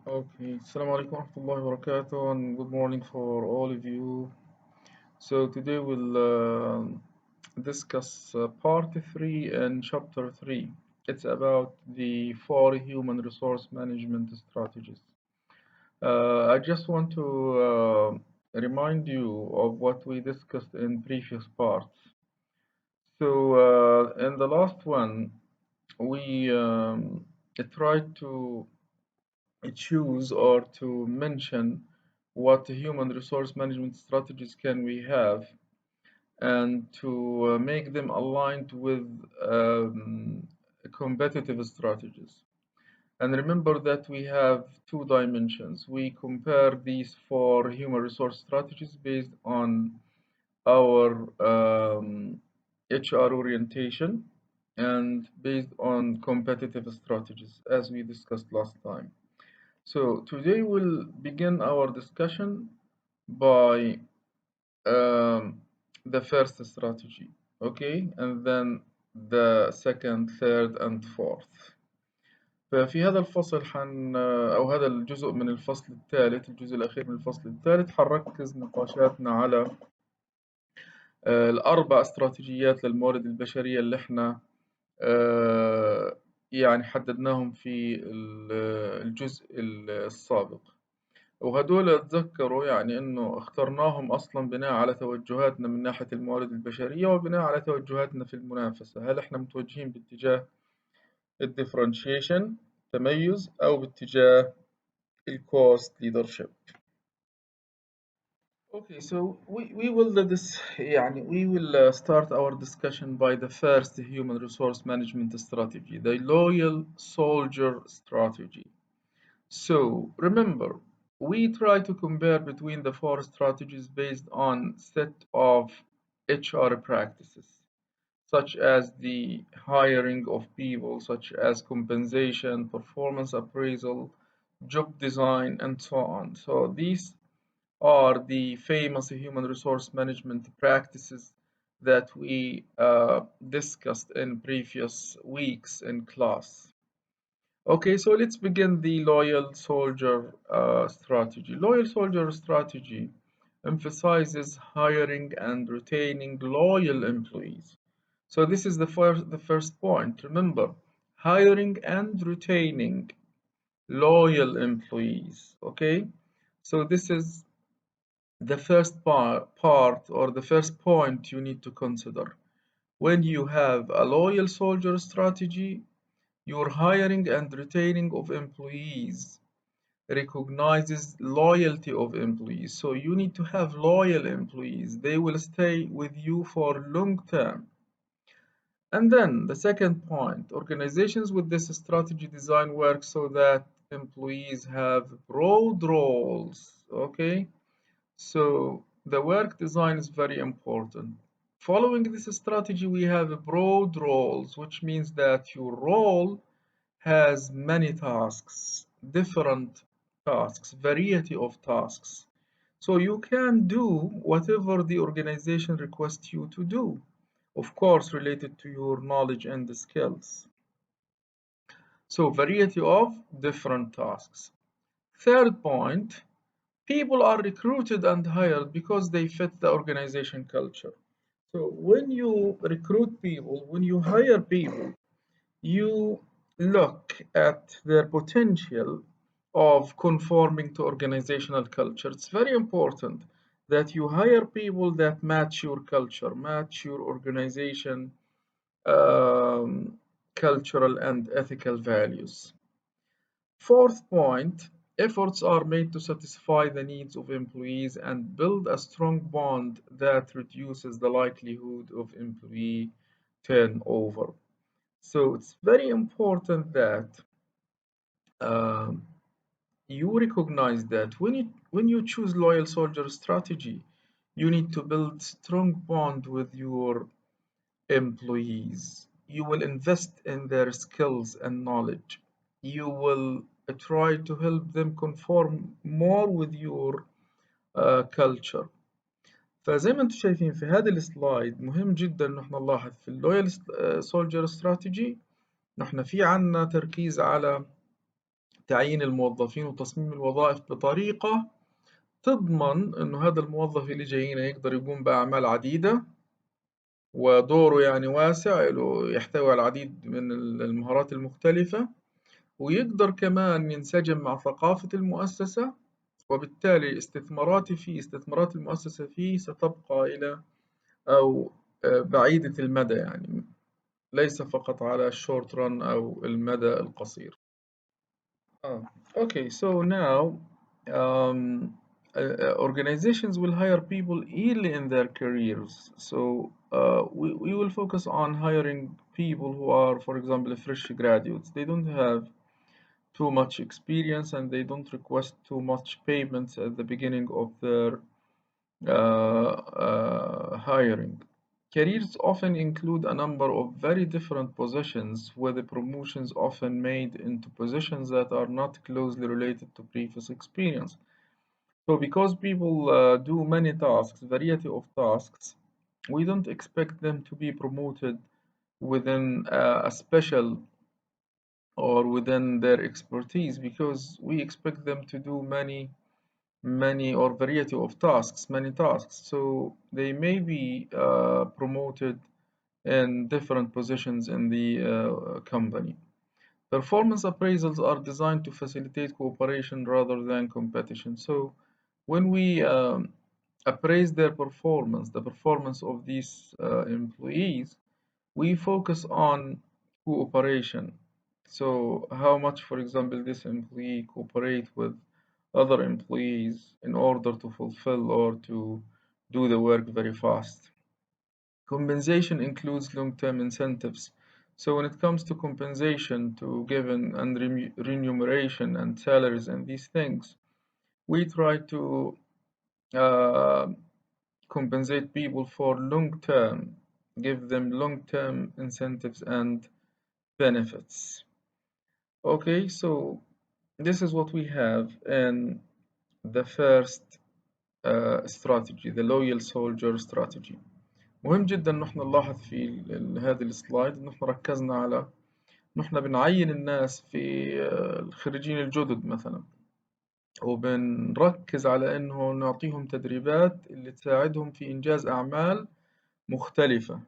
Okay, Assalamu alaikum warahmatullahi wabarakatuh, and good morning for all of you. So today we'll discuss part 3 and chapter 3. It's about the 4 human resource management strategies. I just want to remind you of what we discussed in previous parts. So in the last one, we tried to choose or to mention what human resource management strategies can we have and to make them aligned with competitive strategies. And remember that we have 2 dimensions. We compare these 4 human resource strategies based on our HR orientation and based on competitive strategies, as we discussed last time. So today we'll begin our discussion by the first strategy, okay, and then the second, third, and fourth. ففي هذا الفصل أو هذا الجزء من الفصل الثالث، الجزء الأخير من الفصل الثالث، حنركز نقاشاتنا على ال4 استراتيجيات للموارد البشرية اللي احنا يعني حددناهم في الجزء السابق. وهدول اتذكروا يعني إنه اخترناهم أصلا بناء على توجهاتنا من ناحية الموارد البشرية وبناء على توجهاتنا في المنافسة. هل إحنا متوجهين باتجاه الديفرنشيشن تميز أو باتجاه الكوست ليدرشيب؟ Okay, so we will start our discussion by the first human resource management strategy, the loyal soldier strategy. So remember, we try to compare between the 4 strategies based on set of HR practices, such as the hiring of people, such as compensation, performance appraisal, job design, and so on. So these are the famous human resource management practices that we discussed in previous weeks in class. Okay, so let's begin the loyal soldier strategy. Loyal soldier strategy emphasizes hiring and retaining loyal employees. So this is the first point. Remember, hiring and retaining loyal employees. Okay, so this is the first part or the first point you need to consider. When you have a loyal soldier strategy, your hiring and retaining of employees recognizes loyalty of employees. So you need to have loyal employees. They will stay with you for long term. And then the second point, organizations with this strategy design work so that employees have broad roles. Okay, so the work design is very important. Following this strategy, we have broad roles, which means that your role has many tasks, different tasks, variety of tasks. So you can do whatever the organization requests you to do, of course, related to your knowledge and skills. So variety of different tasks. Third point, people are recruited and hired because they fit the organization culture. So when you recruit people, when you hire people, you look at their potential of conforming to organizational culture. It's very important that you hire people that match your culture, match your organization cultural and ethical values. Fourth point, efforts are made to satisfy the needs of employees and build a strong bond that reduces the likelihood of employee turnover. So it's very important that um, you recognize that when you choose loyal soldier strategy, you need to build strong bond with your employees. You will invest in their skills and knowledge. You will try to help them conform more with your culture. فزي ما انتم شايفين في هذه السلايد مهم جدا ان احنا نلاحظ في اللويال سولجر استراتيجي نحن في عنا تركيز على تعيين الموظفين وتصميم الوظائف بطريقة تضمن إنه هذا الموظف اللي جاينا يقدر يقوم بأعمال عديدة، ودوره يعني واسع له يحتوي على العديد من المهارات المختلفة، ويقدر كمان ينسجم مع ثقافة المؤسسة، وبالتالي استثمارات المؤسسة فيه ستبقى إلى أو بعيدة المدى يعني، ليس فقط على الشورت رun أو المدى القصير. Oh, okay, so now um, organizations will hire people early in their careers. So we will focus on hiring people who are, for example, fresh graduates. They don't have too much experience and they don't request too much payments at the beginning of their hiring. Careers often include a number of very different positions, with the promotions often made into positions that are not closely related to previous experience. So, because people do many tasks, variety of tasks, we don't expect them to be promoted within a special or within their expertise, because we expect them to do many or variety of tasks, many tasks. So they may be promoted in different positions in the company. Performance appraisals are designed to facilitate cooperation rather than competition. So when we appraise their performance, the performance of these employees, we focus on cooperation. So how much, for example, this employee cooperate with other employees in order to fulfill or to do the work very fast. Compensation includes long-term incentives. So when it comes to compensation, to given and remuneration and salaries and these things, we try to uh, compensate people for long term, give them long term incentives and benefits. Okay, so this is what we have in the first strategy, the loyal soldier strategy. مهم جدا ان احنا نلاحظ في هذه السلايد ان احنا ركزنا على ان احنا بنعين الناس في الخريجين الجدد مثلا، وبنركز على انه نعطيهم تدريبات اللي تساعدهم في انجاز اعمال مختلفة.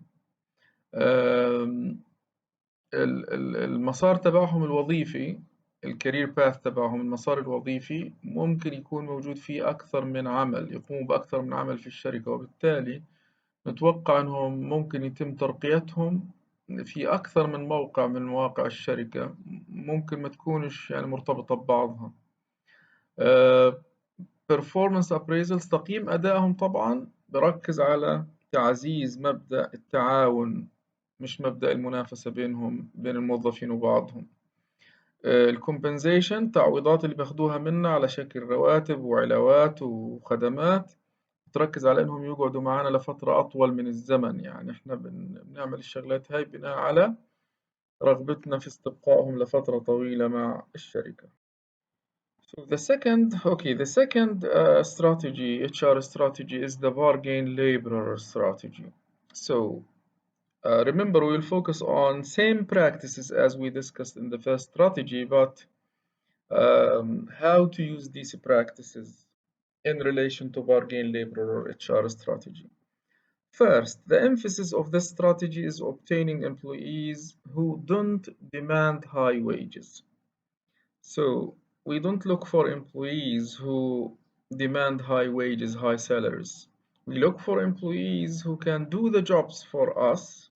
المسار تبعهم الوظيفي، الكارير باث تبعهم، المسار الوظيفي ممكن يكون موجود فيه أكثر من عمل، يقوموا بأكثر من عمل في الشركة، وبالتالي نتوقع أنهم ممكن يتم ترقيتهم في أكثر من موقع من مواقع الشركة، ممكن ما تكونش يعني مرتبطة ببعضها. performance appraisals، تقييم أدائهم طبعا بركز على تعزيز مبدأ التعاون، مش مبدأ المنافسة بين الموظفين وبعضهم. الكومبنسيشن، تعويضات اللي بياخدوها منا على شكل رواتب وعلاوات وخدمات، تركز على انهم يقعدوا معانا لفترة اطول من الزمن، يعني احنا بنعمل الشغلات هاي بناء على رغبتنا في استبقائهم لفترة طويلة مع الشركة. So the second strategy, HR strategy, is the bargain laborer strategy. So remember, we will focus on same practices as we discussed in the first strategy, but how to use these practices in relation to bargain laborer or HR strategy. First, the emphasis of this strategy is obtaining employees who don't demand high wages. So we don't look for employees who demand high wages, high salaries. We look for employees who can do the jobs for us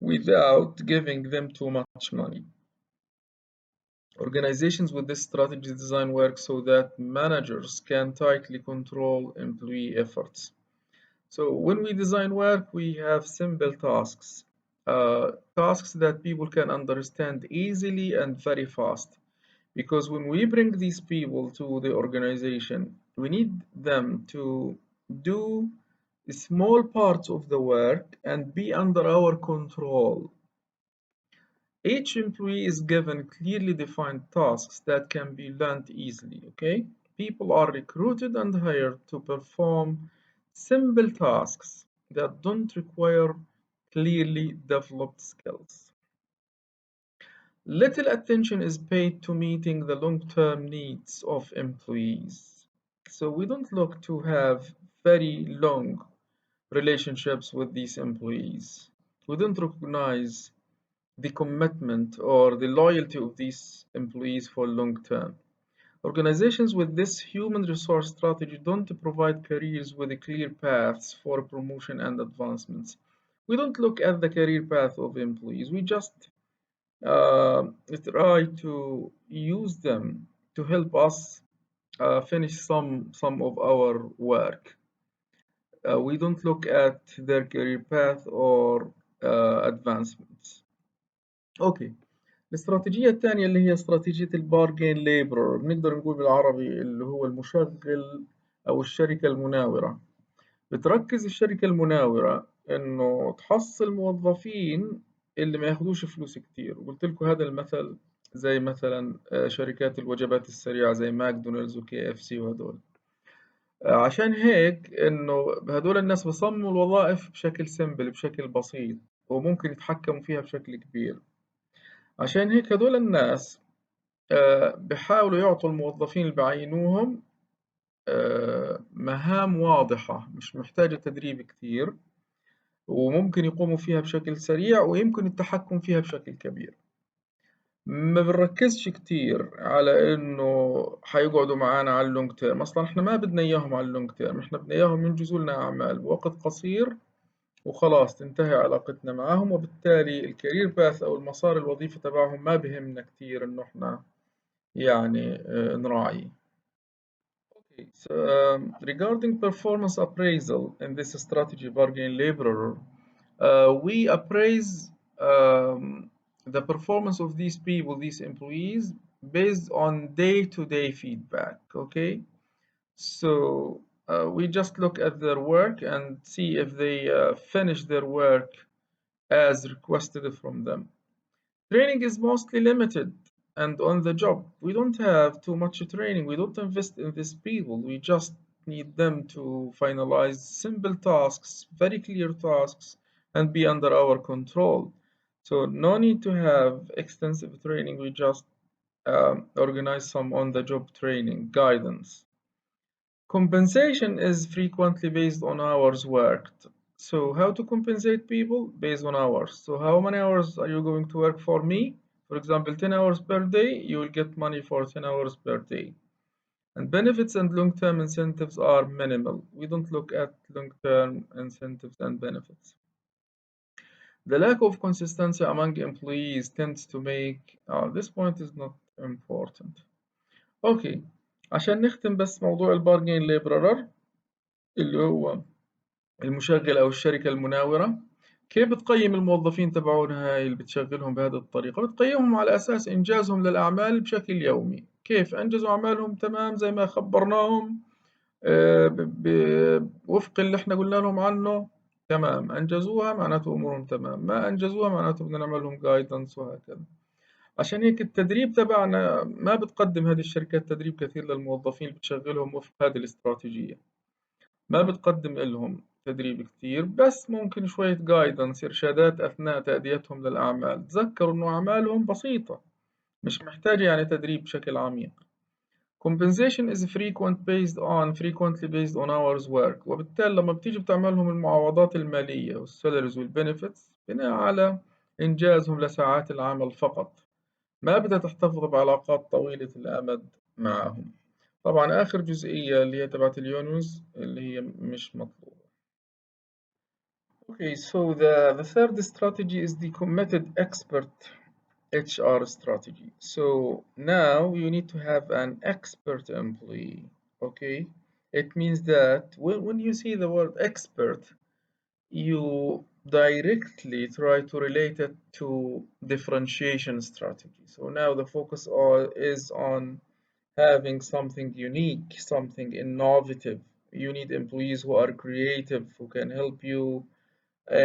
without giving them too much money. Organizations with this strategy design work so that managers can tightly control employee efforts. So when we design work, we have simple tasks, tasks that people can understand easily and very fast. Because when we bring these people to the organization, we need them to do small parts of the work and be under our control. Each employee is given clearly defined tasks that can be learned easily, okay? People are recruited and hired to perform simple tasks that don't require clearly developed skills. Little attention is paid to meeting the long-term needs of employees. So we don't look to have very long relationships with these employees. We don't recognize the commitment or the loyalty of these employees for long term. Organizations with this human resource strategy don't provide careers with clear paths for promotion and advancements. We don't look at the career path of employees. We just uh, try to use them to help us finish some of our work. We don't look at their career path or advancements. اوكي. الاستراتيجية الثانية اللي هي استراتيجية البارجين ليبرر، بنقدر نقول بالعربي اللي هو المشغل أو الشركة المناورة. بتركز الشركة المناورة إنه تحصل موظفين اللي ما ياخدوش فلوس كتير، وقلت لكم هذا المثل زي مثلا شركات الوجبات السريعة زي ماكدونالدز وكي اف سي وهدول. عشان هيك إنه هدول الناس بصمموا الوظائف بشكل سمبل، بشكل بسيط، وممكن يتحكموا فيها بشكل كبير. عشان هيك هدول الناس بيحاولوا يعطوا الموظفين اللي بعينوهم مهام واضحة مش محتاجة تدريب كثير، وممكن يقوموا فيها بشكل سريع ويمكن التحكم فيها بشكل كبير. ما بنركزش كتير على انه حيقعدوا معانا على اللونج تيرم. اصلا احنا ما بدنا اياهم على اللونج تيرم، احنا بدنا اياهم ينجزوا لنا اعمال بوقت قصير وخلاص تنتهي علاقتنا معاهم، وبالتالي الكارير باث او المسار الوظيفي تبعهم ما بهمنا كتير انه احنا يعني نراعي. Okay, so regarding performance appraisal in this strategy bargain laborer, we appraise the performance of these people, these employees, based on day-to-day feedback. Okay, so we just look at their work and see if they finish their work as requested from them. Training is mostly limited and on the job. We don't have too much training. We don't invest in these people. We just need them to finalize simple tasks, very clear tasks, and be under our control. So, no need to have extensive training. We just organize some on the job training guidance. Compensation is frequently based on hours worked. So how to compensate people? Based on hours. So how many hours are you going to work for me? For example, 10 hours per day, you will get money for 10 hours per day. And benefits and long-term incentives are minimal. We don't look at long-term incentives and benefits. The lack of consistency among employees tends to make this point is not important. Okay, عشان نختم بس موضوع البارجين ليبرر اللي هو المشغل أو الشركة المناورة. كيف بتقيم الموظفين تبعونها هاي اللي بتشغلهم بهذه الطريقة؟ بتقيمهم على أساس إنجازهم للأعمال بشكل يومي. كيف أنجزوا أعمالهم تمام زي ما خبرناهم وفق اللي احنا قلنا لهم عنه تمام، أنجزوها معناته أمورهم تمام، ما أنجزوها معناته بدنا نعمل لهم جايدنس وهكذا. عشان هيك التدريب تبعنا ما بتقدم هذه الشركات تدريب كثير للموظفين اللي بتشغلهم وفق هذه الاستراتيجية. ما بتقدم لهم تدريب كتير، بس ممكن شوية جايدنس إرشادات أثناء تأديتهم للأعمال. تذكروا إنه أعمالهم بسيطة مش محتاجة يعني تدريب بشكل عميق. Compensation is frequently based on hours work، وبالتالي لما بتيجي بتعملهم المعوضات المالية والسالاريز والبنفيتس بناء على إنجازهم لساعات العمل فقط، ما بدها تحتفظ بعلاقات طويلة الأمد معهم. طبعا آخر جزئية اللي هي تبعت اليونيوز اللي هي مش مطلوبة. Okay, so the third strategy is the committed expert HR strategy. So now you need to have an expert employee. Okay, it means that when you see the word expert, you directly try to relate it to differentiation strategy. So now the focus is on having something unique, something innovative. You need employees who are creative, who can help you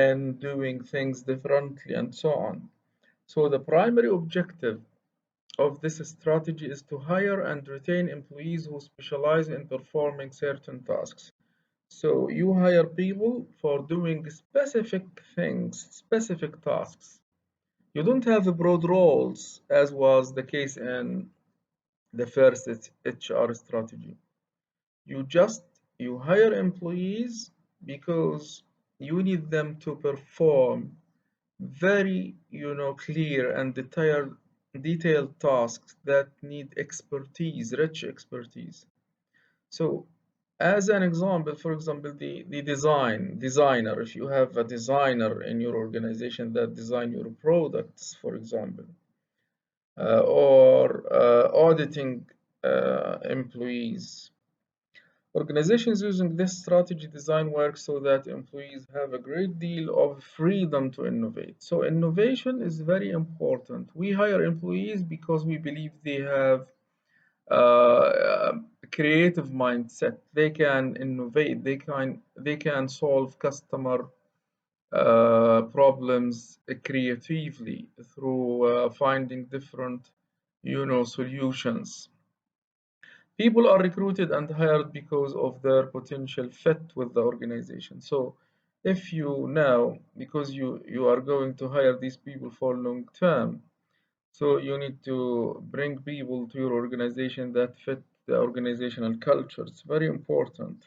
in doing things differently, and so on. So the primary objective of this strategy is to hire and retain employees who specialize in performing certain tasks. So you hire people for doing specific things, specific tasks. You don't have broad roles as was the case in the first HR strategy. You just you hire employees because you need them to perform very clear and detailed tasks that need expertise, rich expertise. So as an example, for example, the designer, if you have a designer in your organization that design your products, for example, or auditing employees. Organizations using this strategy design work so that employees have a great deal of freedom to innovate. So innovation is very important. We hire employees because we believe they have a creative mindset. They can innovate. They can solve customer problems creatively through finding different solutions. People are recruited and hired because of their potential fit with the organization. So if you now, because you are going to hire these people for long term, so you need to bring people to your organization that fit the organizational culture. It's very important.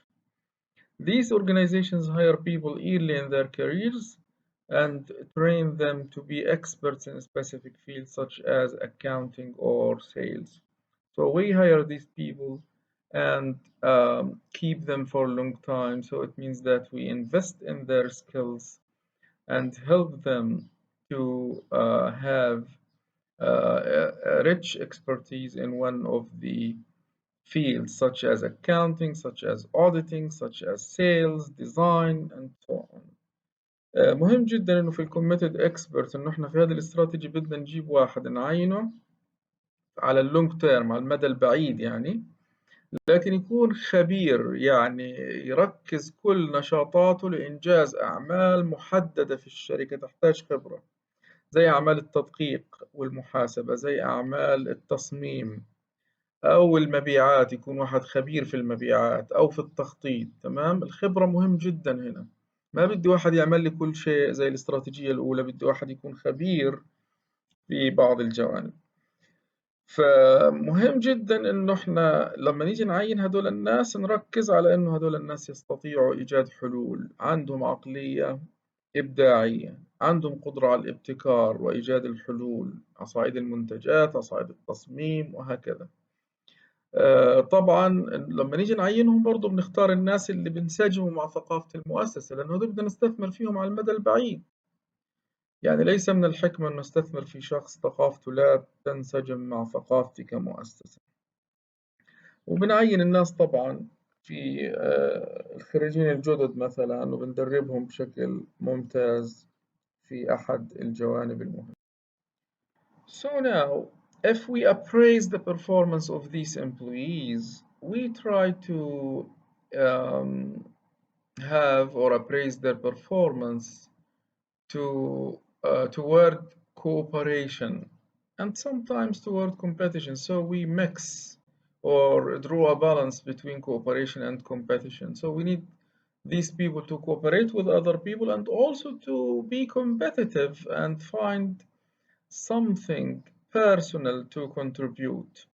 These organizations hire people early in their careers and train them to be experts in specific fields such as accounting or sales. So we hire these people and keep them for a long time. So it means that we invest in their skills and help them to have a rich expertise in one of the fields such as accounting, such as auditing, such as sales, design, and so on. مهم جدا انه في الكوميتد اكسبرت انه احنا في هذه الاستراتيجي بدنا نجيب واحد نعينه على اللونج تيرم، على المدى البعيد يعني، لكن يكون خبير، يعني يركز كل نشاطاته لإنجاز أعمال محددة في الشركة تحتاج خبرة، زي أعمال التدقيق والمحاسبة، زي أعمال التصميم أو المبيعات، يكون واحد خبير في المبيعات أو في التخطيط. تمام، الخبرة مهم جدا هنا. ما بدي واحد يعمل لي كل شيء زي الاستراتيجية الأولى، بدي واحد يكون خبير في بعض الجوانب. فمهم جدا إنه إحنا لما نيجي نعين هدول الناس نركز على إنه هدول الناس يستطيعوا إيجاد حلول، عندهم عقلية إبداعية، عندهم قدرة على الابتكار وإيجاد الحلول على صعيد المنتجات، على صعيد التصميم وهكذا. طبعا لما نيجي نعينهم برضو بنختار الناس اللي بنسجموا مع ثقافة المؤسسة، لأنه هدول بدنا نستثمر فيهم على المدى البعيد. يعني ليس من الحكمة أن نستثمر في شخص ثقافته لا تنسجم مع ثقافتي كمؤسسة. وبنعين الناس طبعا في الخريجين الجدد مثلا وبندربهم بشكل ممتاز في أحد الجوانب المهمة. So now, if we appraise the performance of these employees, we try to um, have or appraise their performance toward cooperation and sometimes toward competition. So we mix or draw a balance between cooperation and competition. So we need these people to cooperate with other people and also to be competitive and find something personal to contribute.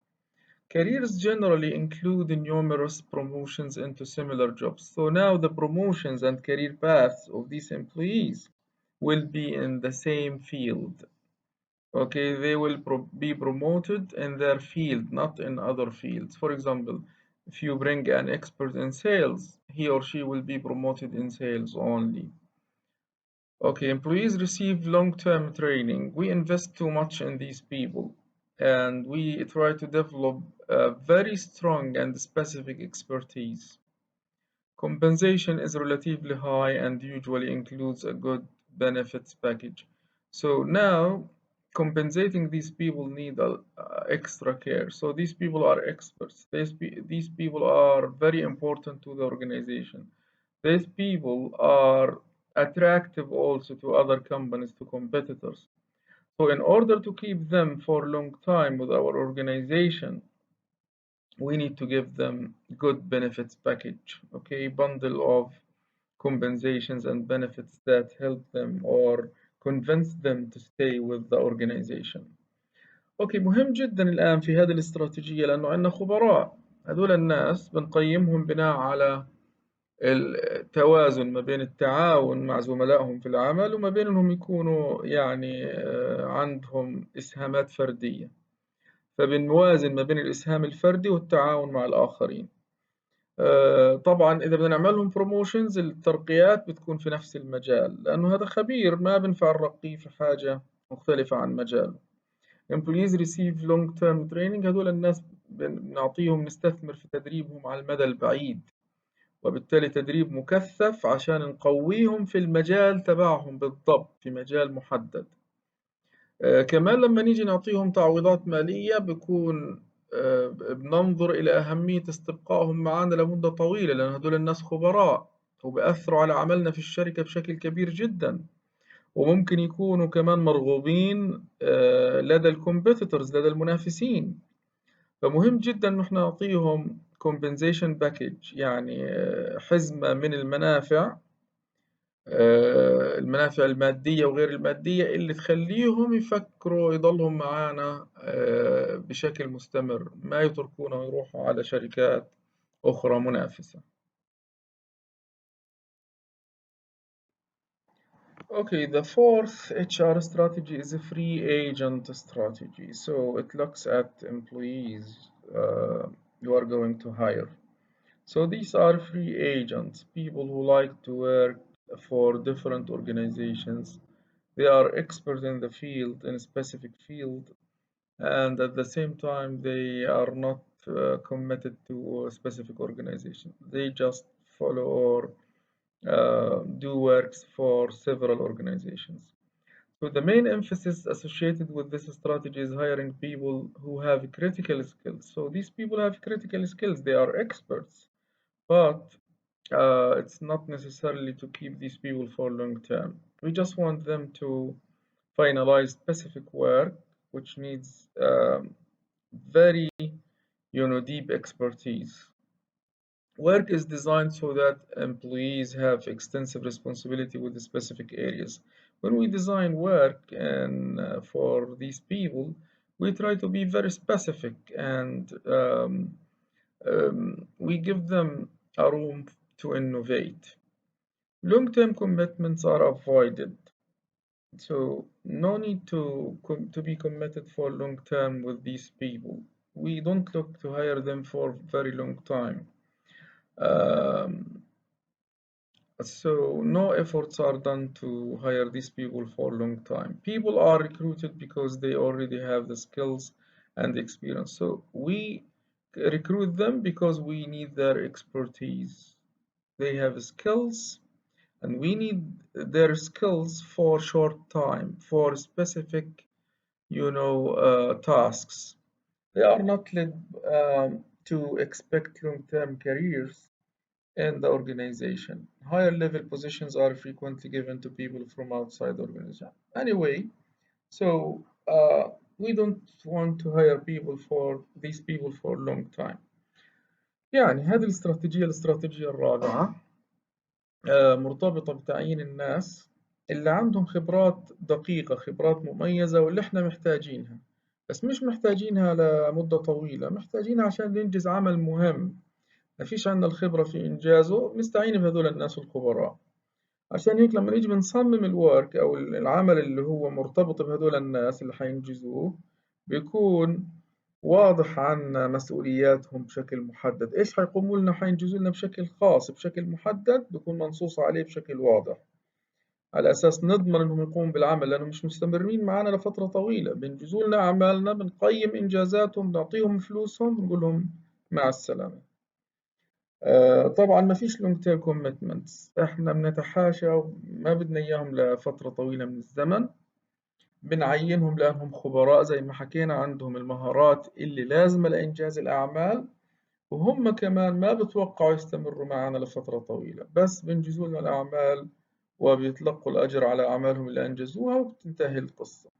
Careers generally include numerous promotions into similar jobs. So now the promotions and career paths of these employees will be in the same field. Okay, they will be promoted in their field, not in other fields. For example, if you bring an expert in sales, he or she will be promoted in sales only. Okay, employees receive long-term training. We invest too much in these people and we try to develop a very strong and specific expertise. Compensation is relatively high and usually includes a good benefits package. So now compensating these people need extra care. So these people are experts. These people are very important to the organization. These people are attractive also to other companies, to competitors. So in order to keep them for a long time with our organization, we need to give them good benefits package, okay, bundle of compensations and benefits that help them or convince them to stay with the organization. اوكي، مهم جدا الآن في هذه الاستراتيجية لأنه عندنا خبراء، هذول الناس بنقيمهم بناء على التوازن ما بين التعاون مع زملائهم في العمل وما بين انهم يكونوا يعني عندهم اسهامات فردية، فبنوازن ما بين الاسهام الفردي والتعاون مع الآخرين. طبعا إذا بدنا نعمل لهم بروموشنز، الترقيات بتكون في نفس المجال لأنه هذا خبير، ما بنفع نرقيه في حاجة مختلفة عن مجاله. employees receive long term training، هذول الناس بنعطيهم، نستثمر في تدريبهم على المدى البعيد، وبالتالي تدريب مكثف عشان نقويهم في المجال تبعهم بالضبط، في مجال محدد. كمان لما نيجي نعطيهم تعويضات مالية بكون بننظر إلى أهمية استبقائهم معنا لمدة طويلة، لأن هدول الناس خبراء وبأثروا على عملنا في الشركة بشكل كبير جدا، وممكن يكونوا كمان مرغوبين لدى الكومبيتيتورز، لدى المنافسين. فمهم جدا إن احنا نعطيهم compensation package، يعني حزمة من المنافع، المنافع المادية وغير المادية اللي تخليهم يفكروا يضلهم معانا بشكل مستمر، ما يتركونا ويروحوا على شركات أخرى منافسة. Okay, the fourth HR strategy is a free agent strategy. So it looks at employees you are going to hire. So these are free agents, people who like to work for different organizations. They are experts in the field, in a specific field, and at the same time, they are not committed to a specific organization. They just follow or do works for several organizations. So the main emphasis associated with this strategy is hiring people who have critical skills. So these people have critical skills, they are experts, but it's not necessarily to keep these people for long term. We just want them to finalize specific work which needs very deep expertise. Work is designed so that employees have extensive responsibility with the specific areas. When we design work and for these people, we try to be very specific, and we give them a room to innovate. Long-term commitments are avoided. So no need to be committed for long term with these people. We don't look to hire them for very long time. Um, so no efforts are done to hire these people for long time. People are recruited because they already have the skills and the experience. So we recruit them because we need their expertise. They have skills, and we need their skills for short time, for specific tasks. They are not led to expect long-term careers in the organization. Higher level positions are frequently given to people from outside the organization. Anyway, so we don't want to hire people for these people for long time. يعني هذه الاستراتيجية الرابعة مرتبطة بتعيين الناس اللي عندهم خبرات دقيقة، خبرات مميزة، واللي احنا محتاجينها، بس مش محتاجينها لمدة طويلة، محتاجينها عشان ننجز عمل مهم مفيش عندنا الخبرة في إنجازه، نستعين بهذول الناس الخبراء. عشان هيك لما نيجي بنصمم الورك أو العمل اللي هو مرتبط بهذول الناس اللي حينجزوه، بيكون واضح عن مسؤولياتهم بشكل محدد، إيش حيقوموا لنا، حينجزوا لنا بشكل خاص بشكل محدد، بيكون منصوص عليه بشكل واضح، على أساس نضمن إنهم يقوموا بالعمل، لأنهم مش مستمرين معنا لفترة طويلة، بينجزوا لنا أعمالنا، بنقيم إنجازاتهم، بنعطيهم فلوسهم، بنقول لهم مع السلامة. طبعا ما فيش لونج تيرم كوميتمنتس، احنا بنتحاشى وما بدنا اياهم لفترة طويلة من الزمن. بنعينهم لأنهم خبراء زي ما حكينا، عندهم المهارات اللي لازمة لإنجاز الأعمال، وهم كمان ما بتوقعوا يستمروا معنا لفترة طويلة، بس بينجزوا لنا الأعمال وبيتلقوا الأجر على أعمالهم اللي أنجزوها، وبتنتهي القصة.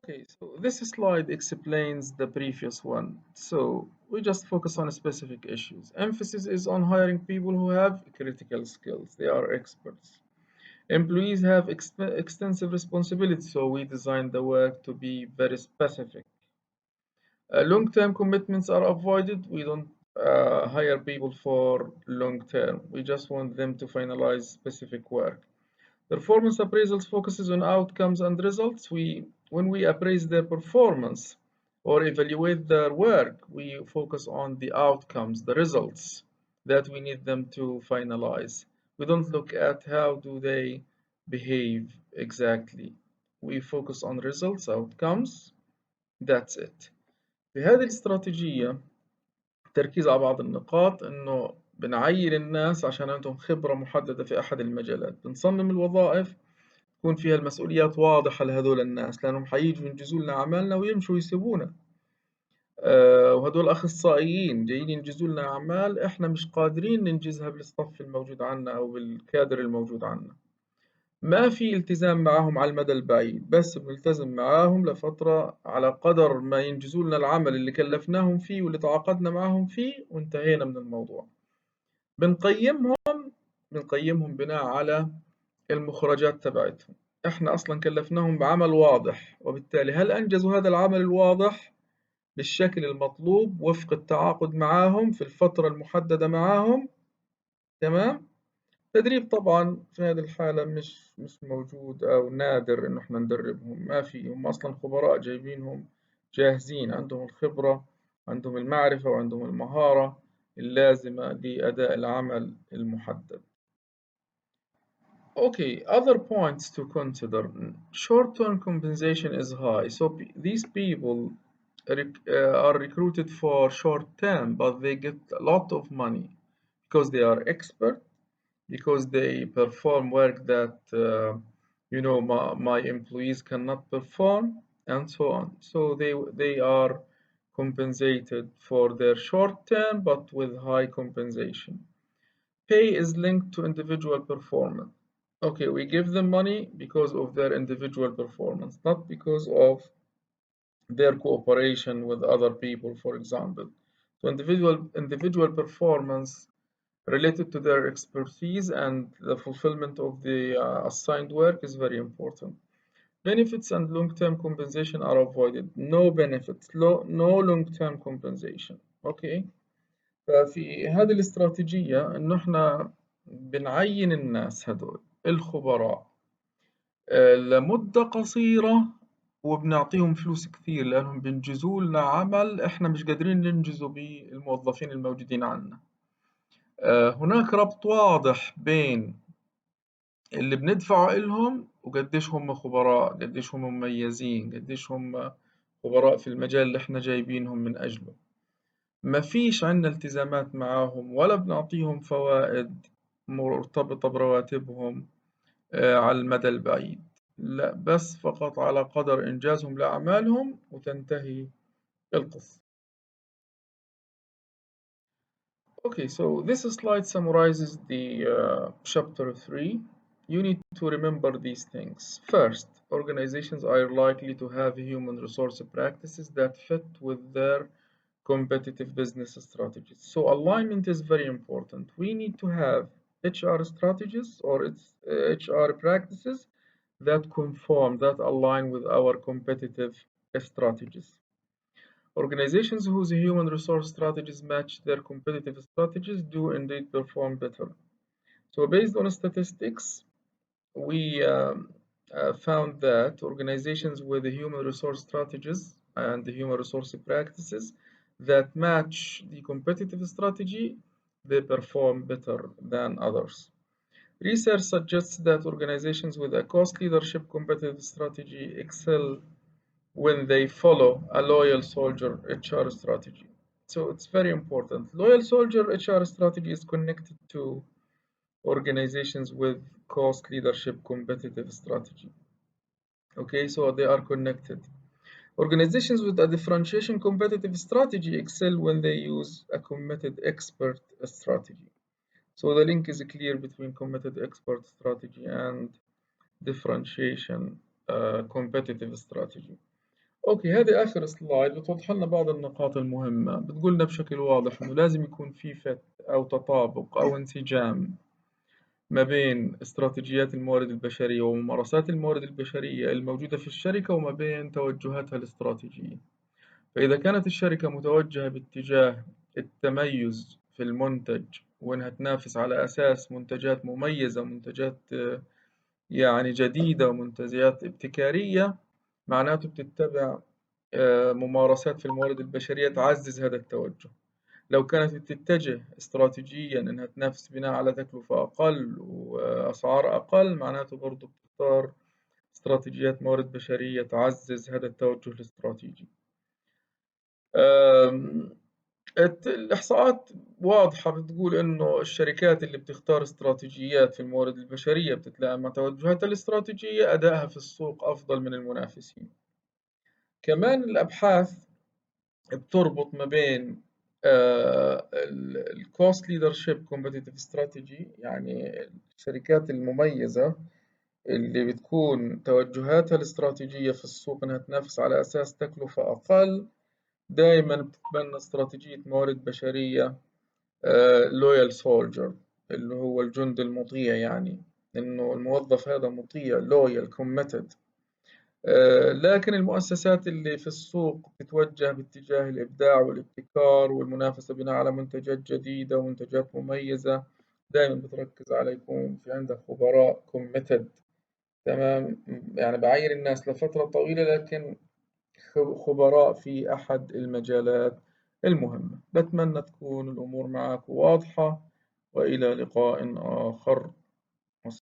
Okay, so this slide explains the previous one. So we just focus on specific issues. Emphasis is on hiring people who have critical skills. They are experts. Employees have extensive responsibilities, so we design the work to be very specific. Long-term commitments are avoided. We don't hire people for long-term. We just want them to finalize specific work. Performance appraisals focuses on outcomes and results. When we appraise their performance or evaluate their work, we focus on the outcomes, the results that we need them to finalize. We don't look at how do they behave exactly. We focus on results, outcomes, that's it. في هذه الاستراتيجية التركيز على بعض النقاط إنه بنعين الناس عشان عندهم خبرة محددة في أحد المجالات، بنصمم الوظائف تكون فيها المسؤوليات واضحة لهذول الناس لأنهم حييجوا ينجزوا لنا أعمالنا ويمشوا يسيبونا. وهدول أخصائيين جايين ينجزوا لنا أعمال إحنا مش قادرين ننجزها بالصف الموجود عنا أو بالكادر الموجود عنا. ما في التزام معاهم على المدى البعيد، بس بنلتزم معاهم لفترة على قدر ما ينجزوا لنا العمل اللي كلفناهم فيه واللي تعاقدنا معاهم فيه وانتهينا من الموضوع. بنقيمهم بنقيمهم بناء على المخرجات تبعتهم. احنا اصلا كلفناهم بعمل واضح، وبالتالي هل انجزوا هذا العمل الواضح بالشكل المطلوب وفق التعاقد معاهم في الفترة المحددة معاهم؟ تمام. تدريب طبعا في هذه الحالة مش موجود أو نادر إنه إحنا ندربهم، ما في، هم أصلا خبراء جايبينهم جاهزين، عندهم الخبرة، عندهم المعرفة وعندهم المهارة اللازمة لأداء العمل المحدد. Okay, other points to consider. Short-term compensation is high, so these people are recruited for short-term, but they get a lot of money because they are expert, because they perform work that my employees cannot perform, and so on. So they are compensated for their short-term, but with high compensation. Pay is linked to individual performance. Okay, we give them money because of their individual performance, not because of their cooperation with other people, for example. So individual performance related to their expertise and the fulfillment of the assigned work is very important. Benefits and long-term compensation are avoided. No benefits, no long-term compensation. Okay. ففي هذه الاستراتيجية إنه إحنا بنعين الناس هدول الخبراء لمدة قصيرة وبنعطيهم فلوس كثير لأنهم بينجزوا لنا عمل إحنا مش قادرين ننجزه بالموظفين الموجودين عندنا. هناك ربط واضح بين اللي بندفعه إلهم وقديش هم خبراء، قديش هم مميزين، قديش هم خبراء في المجال اللي إحنا جايبينهم من أجله. ما فيش عنا التزامات معاهم ولا بنعطيهم فوائد مرتبطة برواتبهم على المدى البعيد، لا بس فقط على قدر إنجازهم لأعمالهم وتنتهي القصة. Okay, so this slide summarizes the chapter 3. You need to remember these things. First, organizations are likely to have human resource practices that fit with their competitive business strategies. So alignment is very important. We need to have HR strategies or its HR practices that conform, that align with our competitive strategies. Organizations whose human resource strategies match their competitive strategies do indeed perform better. So based on statistics, we found that organizations with the human resource strategies and the human resource practices that match the competitive strategy, they perform better than others. Research suggests that organizations with a cost leadership competitive strategy excel when they follow a loyal soldier HR strategy. So it's very important. Loyal soldier HR strategy is connected to organizations with cost leadership competitive strategy. Okay, so they are connected. Organizations with a differentiation competitive strategy excel when they use a committed expert strategy. So the link is clear between committed expert strategy and differentiation competitive strategy. أوكي، هذه آخر سلايد بتوضح لنا بعض النقاط المهمة، بتقولنا بشكل واضح إنه لازم يكون في فت أو تطابق أو انسجام ما بين استراتيجيات الموارد البشرية وممارسات الموارد البشرية الموجودة في الشركة وما بين توجهاتها الاستراتيجية. فإذا كانت الشركة متوجهة باتجاه التميز في المنتج وإنها تنافس على أساس منتجات مميزة ومنتجات يعني جديدة ومنتجات ابتكارية، معناته بتتبع ممارسات في الموارد البشرية تعزز هذا التوجه. لو كانت بتتجه استراتيجيا إنها تنافس بناء على تكلفة أقل وأسعار أقل، معناته برضو بتختار استراتيجيات موارد بشرية تعزز هذا التوجه الاستراتيجي. أم، الإحصاءات واضحة بتقول إنه الشركات اللي بتختار استراتيجيات في الموارد البشرية بتتلائم مع توجهاتها الاستراتيجية، أدائها في السوق أفضل من المنافسين. كمان الأبحاث بتربط ما بين الكوست ليدرشيب كومبتيتيف استراتيجي، يعني الشركات المميزة اللي بتكون توجهاتها الاستراتيجية في السوق إنها تنافس على أساس تكلفة أقل، دائما بتتبنى استراتيجية موارد بشرية لويال سولجر، اللي هو الجندي المطيع، يعني إنه الموظف هذا مطيع لويال كوميتد. لكن المؤسسات اللي في السوق تتوجه باتجاه الإبداع والابتكار والمنافسة بناء على منتجات جديدة ومنتجات مميزة، دائما بتركز على يكون في عندها خبراء committed. تمام، يعني بعين الناس لفترة طويلة لكن خبراء في أحد المجالات المهمة. بتمنى تكون الأمور معك واضحة، وإلى لقاء آخر.